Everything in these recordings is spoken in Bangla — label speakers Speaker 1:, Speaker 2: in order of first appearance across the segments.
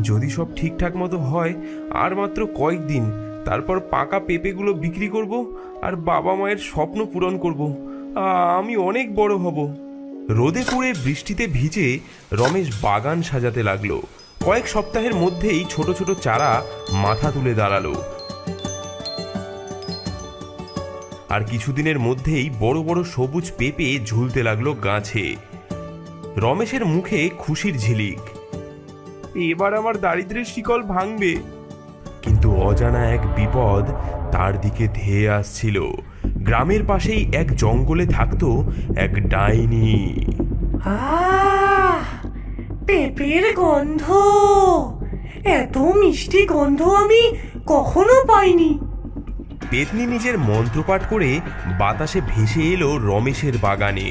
Speaker 1: যদি সব ঠিকঠাক মতো হয় আর মাত্র কয়েকদিন, তারপর পাকা পেঁপেগুলো বিক্রি করব আর বাবা মায়ের স্বপ্ন পূরণ করব। আমি অনেক বড় হব। রোদে পুড়ে বৃষ্টিতে ভিজে রমেশ বাগান সাজাতে লাগলো। কয়েক সপ্তাহের মধ্যেই ছোট ছোট চারা মাথা তুলে দাঁড়ালো, আর কিছুদিনের মধ্যেই বড় বড় সবুজ পেঁপে ঝুলতে লাগলো গাছে। রমেশের মুখে খুশির ঝিলিক। এবার আমার দারিদ্র্যের শিকল ভাঙবে। কিন্তু অজানা এক বিপদ তার দিকে ধেয়ে আসছিল। গ্রামের পাশেই এক জঙ্গলে থাকতো এক ডাইনি।
Speaker 2: আহ, পেঁপের গন্ধ! এত মিষ্টি গন্ধ আমি কখনো পাইনি।
Speaker 1: পেতনি নিজের মন্ত্রপাঠ করে বাতাসে ভেসে এলো রমেশের বাগানে।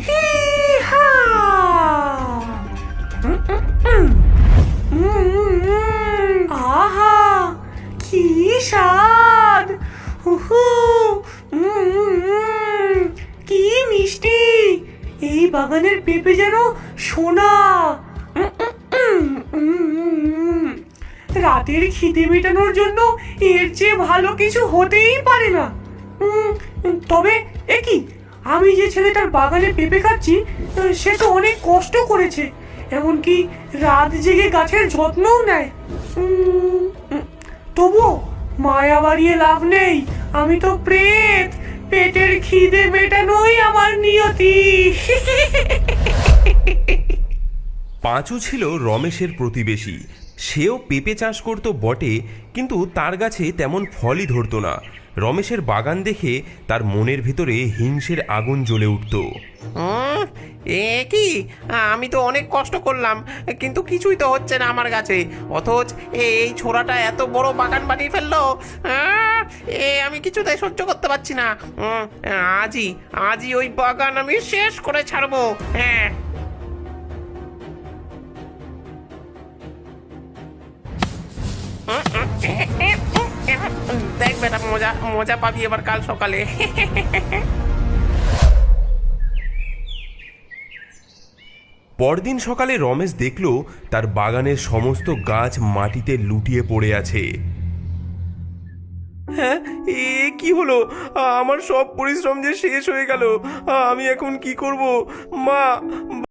Speaker 2: হি-হা! আহা, কি স্বাদ! উহু, কি মিষ্টি! এই বাগানের পেঁপে যেন সোনা। রাতের খিদে মেটানোর জন্য এর চেয়ে ভালো কিছু হতেই পারে না। তবে কি, আমি যে ছেলেটার বাগানে পেঁপে খাচ্ছি, সে তো অনেক কষ্ট করেছে, এমনকি রাত জেগে গাছের যত্নও নেয়। তবুও মায়া বাড়িয়ে লাভ নেই, আমি তো প্রেত। পেটের খিদে মেটানোই আমার নিয়তি।
Speaker 1: পাঁচু ছিল রমেশের প্রতিবেশী। সেও পেঁপে চাষ করত বটে, কিন্তু তার গাছে তেমন ফলই ধরত না। রমেশের বাগান দেখে তার মনের ভেতরে হিংসের আগুন জ্বলে উঠত।
Speaker 3: এ কি, আমি তো অনেক কষ্ট করলাম, কিন্তু কিছুই তো হচ্ছে না আমার গাছে, অথচ এই ছোড়াটা এত বড় বাগান বানিয়ে ফেললো। আমি কিছুতেই সহ্য করতে পারছি না। আজই আজই ওই বাগান আমি শেষ করে ছাড়বো। হ্যাঁ, দেখ বেটা, মজা মজা পাবি এবার কাল সকালে।
Speaker 1: পরদিন সকালে রমেশ দেখল তার বাগানের সমস্ত গাছ মাটিতে লুটিয়ে পড়ে আছে। হ্যাঁ, এ কি হলো? আমার সব পরিশ্রম যে শেষ হয়ে গেল। আমি এখন কি করব? মা,